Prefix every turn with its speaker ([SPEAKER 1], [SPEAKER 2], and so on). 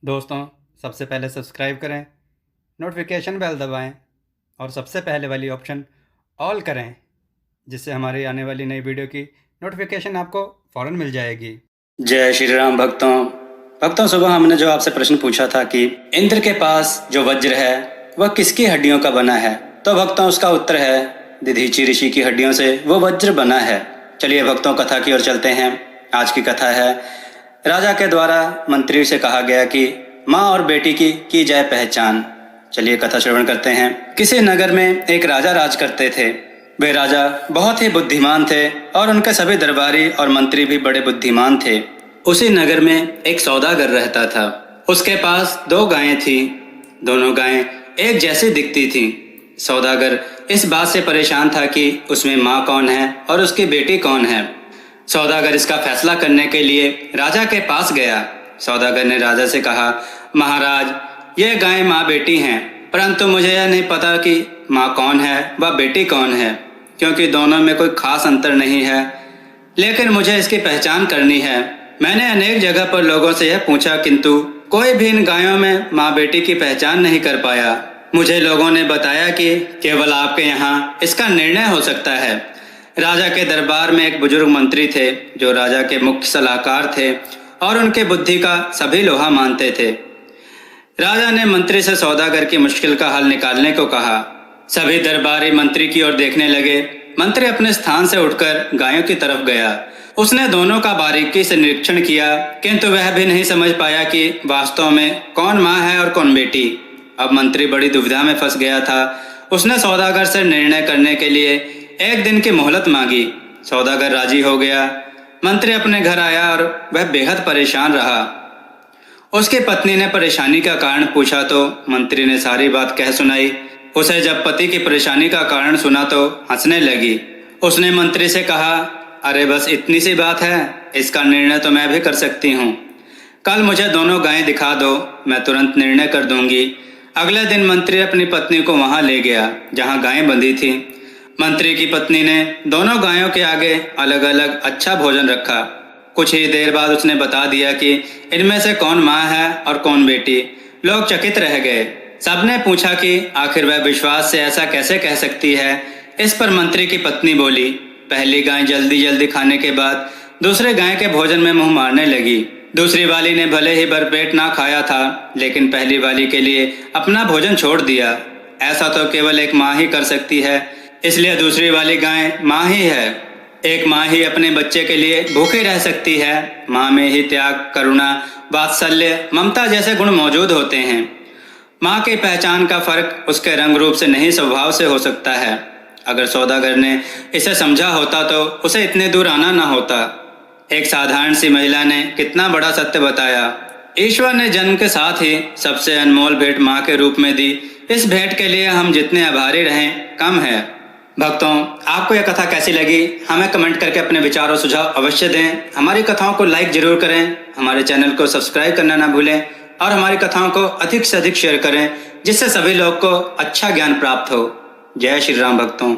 [SPEAKER 1] दोस्तों, सबसे पहले सब्सक्राइब करें, नोटिफिकेशन बेल दबाएं और सबसे पहले वाली ऑप्शन ऑल करें, जिससे हमारी आने वाली नई वीडियो की नोटिफिकेशन आपको फ़ौरन मिल जाएगी।
[SPEAKER 2] जय श्री राम भक्तों, सुबह हमने जो आपसे प्रश्न पूछा था कि इंद्र के पास जो वज्र है वह किसकी हड्डियों का बना है, तो भक्तों उसका उत्तर है दधीचि ऋषि की हड्डियों से वो वज्र बना है। चलिए भक्तों, कथा की ओर चलते हैं। आज की कथा है, राजा के द्वारा मंत्री से कहा गया कि माँ और बेटी की जाए पहचान। चलिए कथा श्रवण करते हैं। किसी नगर में एक राजा राज करते थे। वे राजा बहुत ही बुद्धिमान थे और उनके सभी दरबारी और मंत्री भी बड़े बुद्धिमान थे। उसी नगर में एक सौदागर रहता था। उसके पास 2 गायें थी। दोनों गायें एक जैसी दिखती थीं। सौदागर इस बात से परेशान था कि उसमें माँ कौन है और उसकी बेटी कौन है। सौदागर इसका फैसला करने के लिए राजा के पास गया। सौदागर ने राजा से कहा, महाराज, ये गायें माँ बेटी हैं, परंतु मुझे यह नहीं पता कि माँ कौन है व बेटी कौन है, क्योंकि दोनों में कोई खास अंतर नहीं है। लेकिन मुझे इसकी पहचान करनी है। मैंने अनेक जगह पर लोगों से यह पूछा, किंतु कोई भी इन गायों में माँ बेटी की पहचान नहीं कर पाया। मुझे लोगों ने बताया कि केवल आपके यहाँ इसका निर्णय हो सकता है। राजा के दरबार में एक बुजुर्ग मंत्री थे जो राजा के मुख्य सलाहकार थे और उनके बुद्धि का सभी लोहा मानते थे। राजा ने मंत्री से सौदागर की मुश्किल का हल निकालने को कहा। सभी दरबारी मंत्री की ओर देखने लगे। मंत्री अपने स्थान से उठकर गायों की तरफ गया। उसने दोनों का बारीकी से निरीक्षण किया, किंतु वह भी नहीं समझ पाया कि वास्तव में कौन माँ है और कौन बेटी। अब मंत्री बड़ी दुविधा में फंस गया था। उसने सौदागर से निर्णय करने के लिए 1 दिन की मोहलत मांगी। सौदागर राजी हो गया। मंत्री अपने घर आया और वह बेहद परेशान रहा। उसकी पत्नी ने परेशानी का कारण पूछा तो मंत्री ने सारी बात कह सुनाई। उसे जब पति की परेशानी का कारण सुना तो हंसने लगी। उसने मंत्री से कहा, अरे बस इतनी सी बात है, इसका निर्णय तो मैं भी कर सकती हूँ। कल मुझे दोनों गायें दिखा दो, मैं तुरंत निर्णय कर दूंगी। अगले दिन मंत्री अपनी पत्नी को वहां ले गया जहां गायें बंधी थीं। मंत्री की पत्नी ने दोनों गायों के आगे अलग अलग अच्छा भोजन रखा। कुछ ही देर बाद उसने बता दिया कि इनमें से कौन माँ है और कौन बेटी। लोग चकित रह गए। सबने पूछा कि आखिर वह विश्वास से ऐसा कैसे कह सकती है। इस पर मंत्री की पत्नी बोली, पहली गाय जल्दी जल्दी खाने के बाद दूसरे गाय के भोजन में मुंह मारने लगी। दूसरी वाली ने भले ही भरपेट ना खाया था, लेकिन पहली वाली के लिए अपना भोजन छोड़ दिया। ऐसा तो केवल एक माँ ही कर सकती है, इसलिए दूसरी वाली गाय माँ ही है। एक माँ ही अपने बच्चे के लिए भूखी रह सकती है। माँ में ही त्याग, करुणा, वात्सल्य, ममता जैसे गुण मौजूद होते हैं। माँ की पहचान का फर्क उसके रंग रूप से नहीं, स्वभाव से हो सकता है। अगर सौदागर ने इसे समझा होता तो उसे इतने दूर आना ना होता। एक साधारण सी महिला ने कितना बड़ा सत्य बताया। ईश्वर ने जन्म के साथ ही सबसे अनमोल भेंट माँ के रूप में दी। इस भेंट के लिए हम जितने आभारी रहें कम है। भक्तों, आपको यह कथा कैसी लगी हमें कमेंट करके अपने विचार और सुझाव अवश्य दें। हमारी कथाओं को लाइक जरूर करें, हमारे चैनल को सब्सक्राइब करना ना भूलें और हमारी कथाओं को अधिक से अधिक शेयर करें, जिससे सभी लोग को अच्छा ज्ञान प्राप्त हो। जय श्री राम भक्तों।